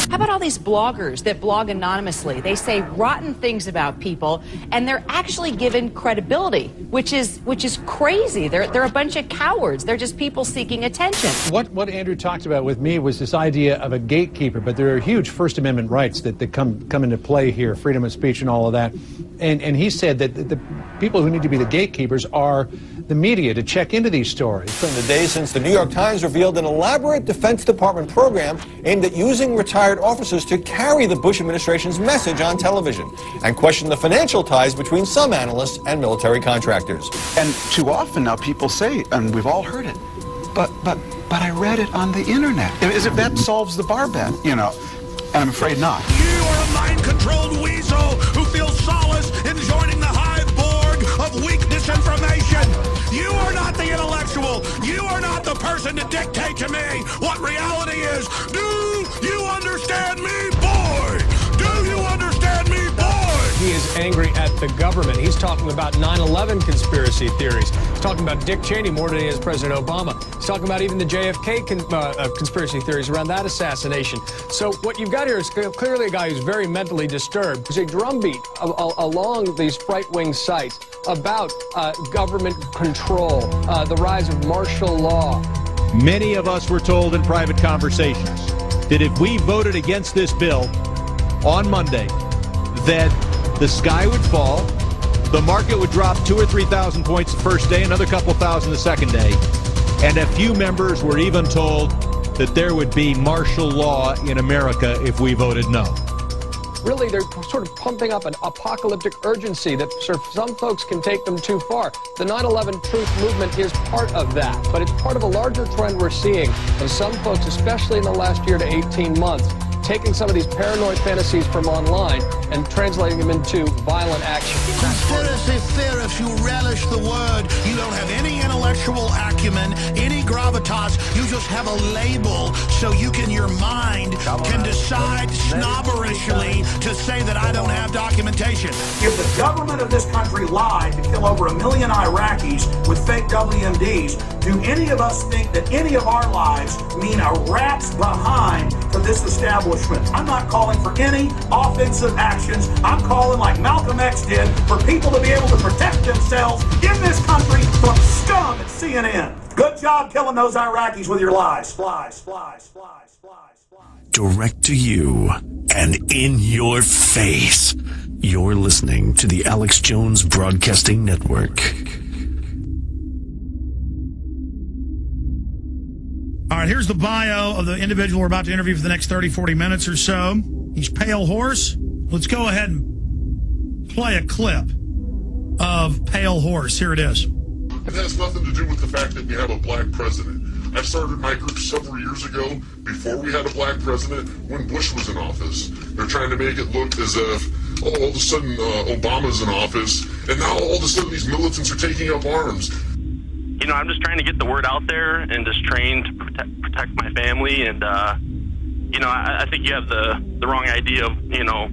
How about all these bloggers that blog anonymously? They say rotten things about people, and they're actually given credibility, which is crazy. They're a bunch of cowards. They're just people seeking attention. What Andrew talked about with me was this idea of a gatekeeper, but there are huge First Amendment rights that come into play here, freedom of speech and all of that. And he said that the people who need to be the gatekeepers are the media to check into these stories. In the days since the New York Times revealed an elaborate Defense Department program aimed at using retired officers to carry the Bush administration's message on television and question the financial ties between some analysts and military contractors. And too often now people say, and we've all heard it, but I read it on the internet. Is it that solves the bar bet, you know? And I'm afraid not. You are a mind-controlled weasel who feels solace in joining the hive borg of weak disinformation. You are not the intellectual. You are not the person to dictate to me what reality is. Do you understand me, boy? Do you understand me, boy? He is angry at the government. He's talking about 9/11 conspiracy theories. He's talking about Dick Cheney more than he is President Obama. He's talking about even the JFK conspiracy theories around that assassination. So what you've got here is clearly a guy who's very mentally disturbed. There's a drumbeat along these right-wing sites about government control, the rise of martial law. Many of us were told in private conversations that if we voted against this bill on Monday, that the sky would fall, the market would drop 2,000 or 3,000 points the first day, another couple thousand the second day, and a few members were even told that there would be martial law in America if we voted no. Really, they're sort of pumping up an apocalyptic urgency that sort of some folks can take them too far. The 9/11 truth movement is part of that, but it's part of a larger trend we're seeing of some folks, especially in the last year to 18 months, taking some of these paranoid fantasies from online and translating them into violent action. Conspiracy theorists, you relish the word. You don't have any intellectual acumen, any gravitas. You just have a label so you can, your mind can decide snobberishly to say that I don't have documentation. If the government of this country lied to kill over 1 million Iraqis with fake WMDs, do any of us think that any of our lives mean a rat's behind for this establishment? I'm not calling for any offensive actions. I'm calling, like Malcolm X did, for people to be able to protect themselves in this country from scum at CNN. Good job killing those Iraqis with your lies. Lies. Direct to you and in your face. You're listening to the Alex Jones Broadcasting Network. All right, here's the bio of the individual we're about to interview for the next 30, 40 minutes or so. He's Pale Horse. Let's go ahead and play a clip of Pale Horse. Here it is. It has nothing to do with the fact that we have a black president. I started my group several years ago, before we had a black president, when Bush was in office. They're trying to make it look as if, all of a sudden, Obama's in office, and now all of a sudden these militants are taking up arms. You know, I'm just trying to get the word out there and just train to protect my family. And, you know, I think you have the wrong idea of, you know,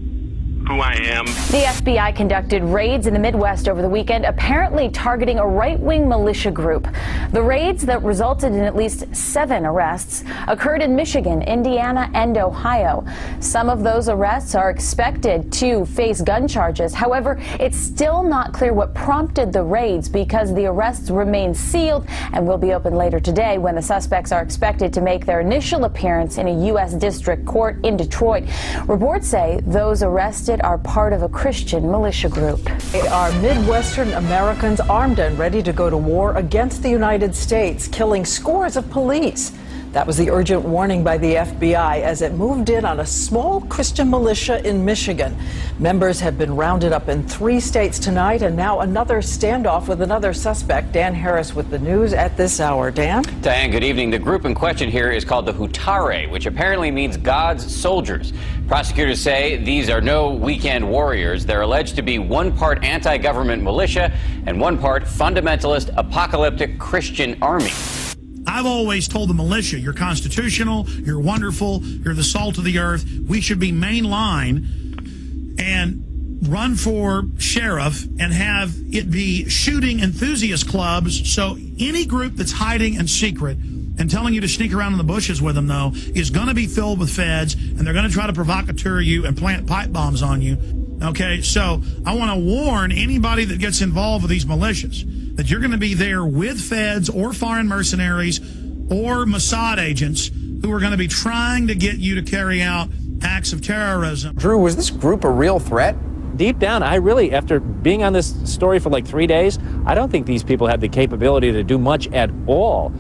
who I am. The FBI conducted raids in the Midwest over the weekend, apparently targeting a right-wing militia group. The raids that resulted in at least 7 arrests occurred in Michigan, Indiana, and Ohio. Some of those arrests are expected to face gun charges. However, it's still not clear what prompted the raids because the arrests remain sealed and will be opened later today when the suspects are expected to make their initial appearance in a U.S. district court in Detroit. Reports say those arrested are part of a Christian militia group. They are Midwestern Americans armed and ready to go to war against the United States, killing scores of police. That was the urgent warning by the FBI as it moved in on a small Christian militia in Michigan. Members have been rounded up in 3 states tonight, and now another standoff with another suspect. Dan Harris with the news at this hour. Dan? Diane, good evening. The group in question here is called the Hutare, which apparently means God's soldiers. Prosecutors say these are no weekend warriors. They're alleged to be one part anti-government militia and one part fundamentalist apocalyptic Christian army. I've always told the militia, you're constitutional, you're wonderful, you're the salt of the earth. We should be mainline and run for sheriff and have it be shooting enthusiast clubs. So any group that's hiding in secret and telling you to sneak around in the bushes with them, though, is going to be filled with feds, and they're going to try to provocateur you and plant pipe bombs on you. Okay, so I want to warn anybody that gets involved with these militias that you're going to be there with feds or foreign mercenaries or Mossad agents who are going to be trying to get you to carry out acts of terrorism. Drew, was this group a real threat? Deep down, I really, after being on this story for like 3 days, I don't think these people have the capability to do much at all.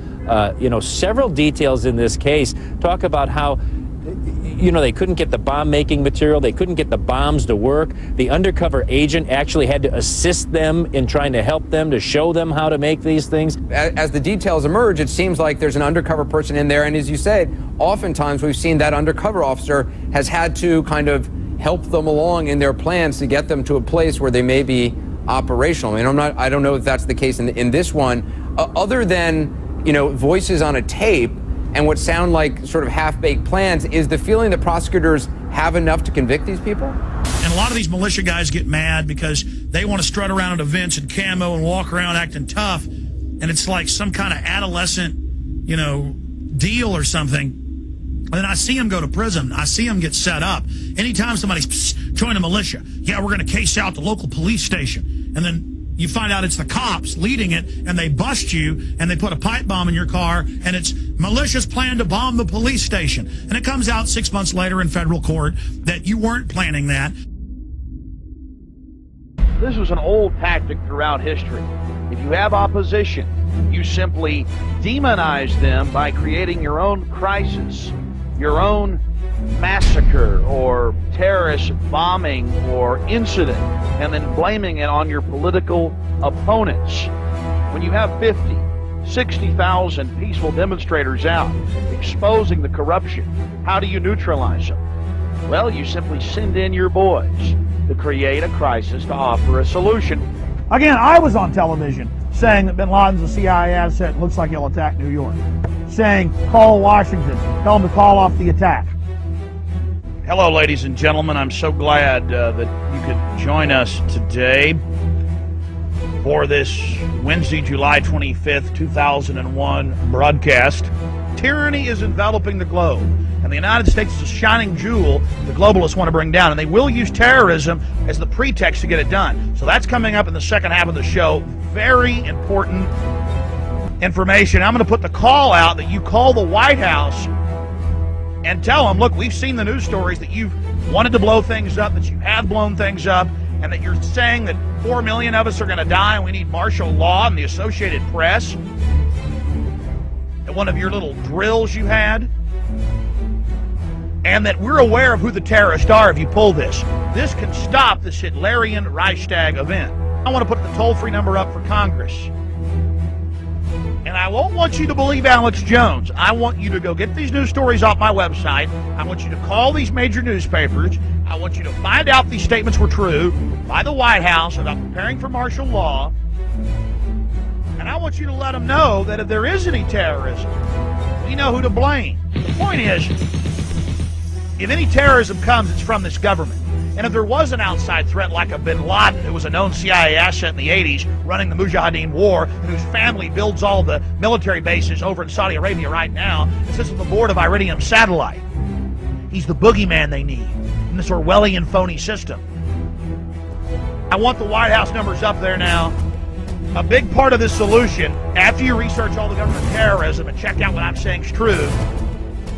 Several details in this case talk about how, they couldn't get the bomb-making material, they couldn't get the bombs to work. The undercover agent actually had to assist them in trying to help them, to show them how to make these things. As the details emerge, it seems like there's an undercover person in there, and as you said, oftentimes we've seen that undercover officer has had to kind of help them along in their plans to get them to a place where they may be operational. I mean, I don't know if that's the case in this one, other than, voices on a tape and what sound like sort of half-baked plans. Is the feeling that prosecutors have enough to convict these people? And a lot of these militia guys get mad because they want to strut around at events in camo and walk around acting tough, and it's like some kind of adolescent, deal or something. And then I see them go to prison. I see them get set up. Anytime somebody's joined a militia, yeah, we're going to case out the local police station. And then you find out it's the cops leading it, and they bust you, and they put a pipe bomb in your car, and it's militia's plan to bomb the police station. And it comes out 6 months later in federal court that you weren't planning that. This was an old tactic throughout history. If you have opposition, you simply demonize them by creating your own crisis, your own massacre or terrorist bombing or incident, and then blaming it on your political opponents. When you have 50, 60,000 peaceful demonstrators out exposing the corruption, how do you neutralize them? Well, you simply send in your boys to create a crisis to offer a solution. Again, I was on television saying that bin Laden's a CIA asset, looks like he'll attack New York. Saying, call Washington, tell them to call off the attack. Hello, ladies and gentlemen. I'm so glad that you could join us today for this Wednesday, July 25th, 2001 broadcast. Tyranny is enveloping the globe, and the United States is a shining jewel the globalists want to bring down, and they will use terrorism as the pretext to get it done. So that's coming up in the second half of the show. Very important information. I'm going to put the call out that you call the White House and tell them, look, we've seen the news stories that you've wanted to blow things up, that you have blown things up, and that you're saying that 4 million of us are going to die and we need martial law and the Associated Press at one of your little drills you had, and that we're aware of who the terrorists are if you pull this. This can stop this Hitlerian Reichstag event. I want to put the toll-free number up for Congress. And I won't want you to believe Alex Jones. I want you to go get these news stories off my website. I want you to call these major newspapers. I want you to find out these statements were true by the White House about preparing for martial law. And I want you to let them know that if there is any terrorism, we know who to blame. The point is, if any terrorism comes, it's from this government. And if there was an outside threat like a bin Laden, who was a known CIA asset in the 80s, running the Mujahideen War, and whose family builds all the military bases over in Saudi Arabia right now, and sits on the board of Iridium Satellite. He's the boogeyman they need in this Orwellian phony system. I want the White House numbers up there now. A big part of this solution, after you research all the government terrorism and check out what I'm saying is true,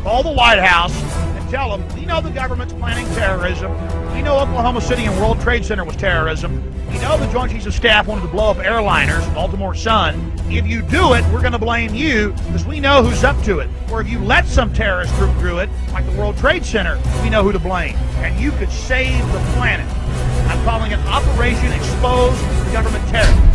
call the White House and tell them, we know the government's planning terrorism. We know Oklahoma City and World Trade Center was terrorism. We know the Joint Chiefs of Staff wanted to blow up airliners, Baltimore Sun. If you do it, we're going to blame you because we know who's up to it. Or if you let some terrorist group do it, like the World Trade Center, we know who to blame. And you could save the planet. I'm calling it Operation Expose the Government Terror.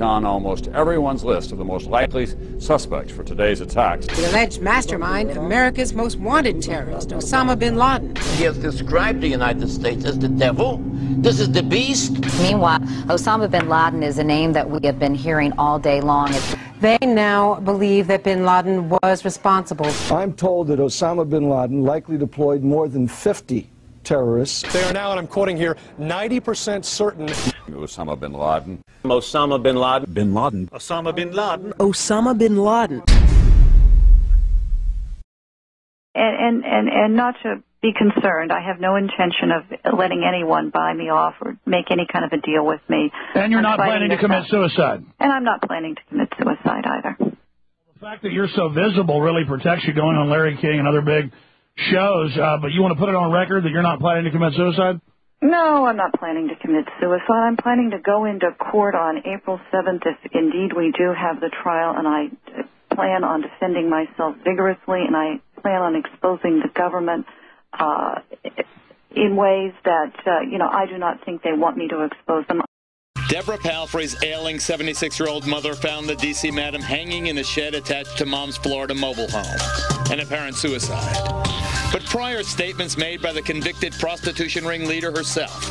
On almost everyone's list of the most likely suspects for today's attacks. The alleged mastermind, America's most wanted terrorist, Osama bin Laden. He has described the United States as the devil. This is the beast. Meanwhile, Osama bin Laden is a name that we have been hearing all day long. They now believe that bin Laden was responsible. I'm told that Osama bin Laden likely deployed more than 50 terrorists. They are now, and I'm quoting here, 90% certain. Osama bin Laden. Osama bin Laden. Bin Laden. Osama bin Laden. Osama bin Laden. And not to be concerned. I have no intention of letting anyone buy me off or make any kind of a deal with me. And you're not planning to commit suicide? And I'm not planning to commit suicide either. The fact that you're so visible really protects you going on Larry King and other big shows, but you want to put it on record that you're not planning to commit suicide? No, I'm not planning to commit suicide. I'm planning to go into court on April 7th if indeed we do have the trial, and I plan on defending myself vigorously, and I plan on exposing the government in ways that, I do not think they want me to expose them. Deborah Palfrey's ailing 76-year-old mother found the D.C. madam hanging in a shed attached to mom's Florida mobile home, an apparent suicide. But prior statements made by the convicted prostitution ringleader herself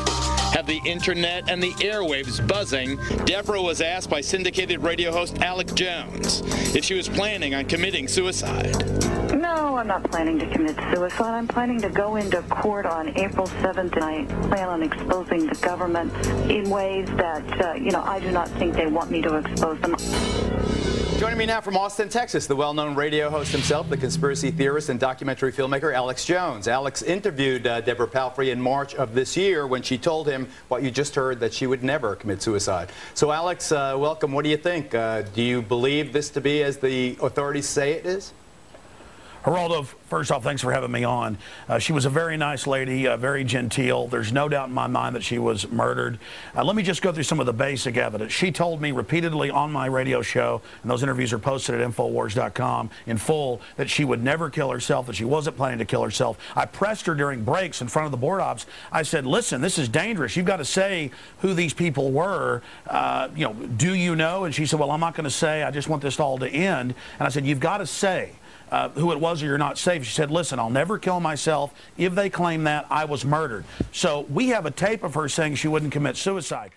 have the internet and the airwaves buzzing. Deborah was asked by syndicated radio host Alex Jones if she was planning on committing suicide. No, I'm not planning to commit suicide. I'm planning to go into court on April 7th, and I plan on exposing the government in ways that, I do not think they want me to expose them. Joining me now from Austin, Texas, the well-known radio host himself, the conspiracy theorist and documentary filmmaker Alex Jones. Alex interviewed Deborah Palfrey in March of this year when she told him what you just heard, that she would never commit suicide. So, Alex, welcome. What do you think? Do you believe this to be as the authorities say it is? Geraldo, first off, thanks for having me on. She was a very nice lady, very genteel. There's no doubt in my mind that she was murdered. Let me just go through some of the basic evidence. She told me repeatedly on my radio show, and those interviews are posted at Infowars.com in full, that she would never kill herself, that she wasn't planning to kill herself. I pressed her during breaks in front of the board ops. I said, listen, this is dangerous. You've got to say who these people were. Do you know? And she said, well, I'm not going to say. I just want this all to end. And I said, you've got to say who it was or you're not safe. She said, listen, I'll never kill myself. If they claim that, I was murdered. So we have a tape of her saying she wouldn't commit suicide.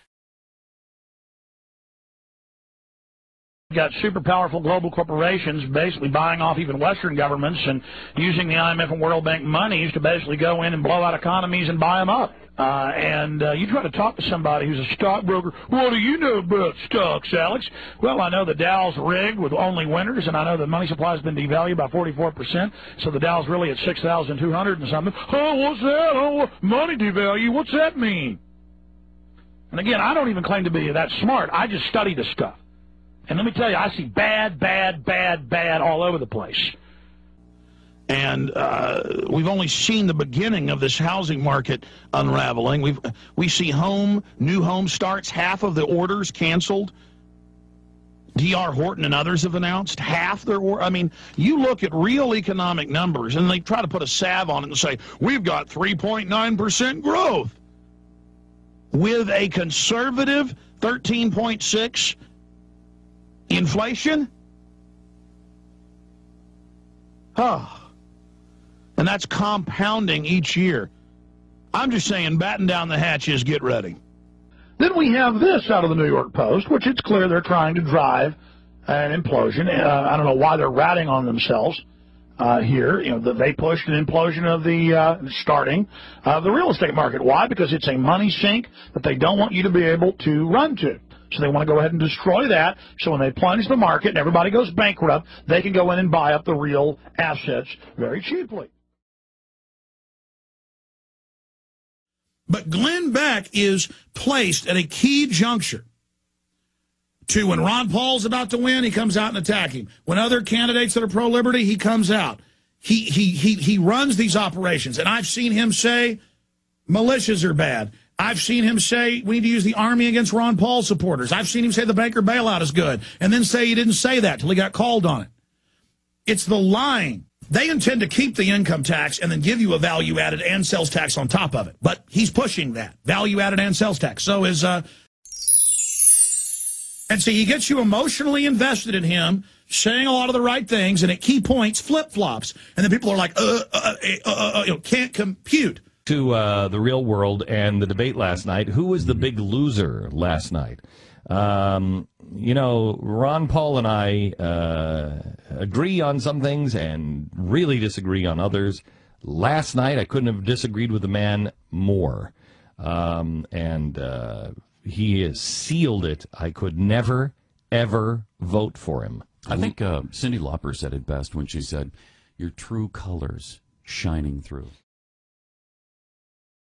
You've got super powerful global corporations basically buying off even Western governments and using the IMF and World Bank monies to basically go in and blow out economies and buy them up. You try to talk to somebody who's a stockbroker. What do you know about stocks, Alex? Well, I know the Dow's rigged with only winners, and I know the money supply has been devalued by 44%, so the Dow's really at 6,200 and something. Oh, what's that? Oh, money devalue. What's that mean? And again, I don't even claim to be that smart. I just study this stuff. And let me tell you, I see bad all over the place. And we've only seen the beginning of this housing market unraveling. We see new home starts, half of the orders canceled. D.R. Horton and others have announced half their orders. I mean, you look at real economic numbers, and they try to put a salve on it and say, we've got 3.9% growth. With a conservative 13.6 inflation? And that's compounding each year. I'm just saying, batten down the hatches, get ready. Then we have this out of the New York Post, which it's clear they're trying to drive an implosion. I don't know why they're ratting on themselves here. They pushed an implosion of the starting of the real estate market. Why? Because it's a money sink that they don't want you to be able to run to. So they want to go ahead and destroy that, so when they plunge the market and everybody goes bankrupt, they can go in and buy up the real assets very cheaply. But Glenn Beck is placed at a key juncture to when Ron Paul's about to win, he comes out and attack him. When other candidates that are pro-liberty, he comes out. He runs these operations, and I've seen him say militias are bad. I've seen him say we need to use the Army against Ron Paul supporters. I've seen him say the banker bailout is good, and then say he didn't say that till he got called on it. It's the lying. They intend to keep the income tax and then give you a value-added and sales tax on top of it. But he's pushing that, value-added and sales tax. So is And so he gets you emotionally invested in him, saying a lot of the right things, and at key points, flip-flops. And then people are like, can't compute. To the real world and the debate last night. Who was the big loser last night? You know, Ron Paul and I agree on some things and really disagree on others. Last night, I couldn't have disagreed with the man more. He has sealed it. I could never, ever vote for him. I think Cyndi Lauper said it best when she said, your true colors shining through.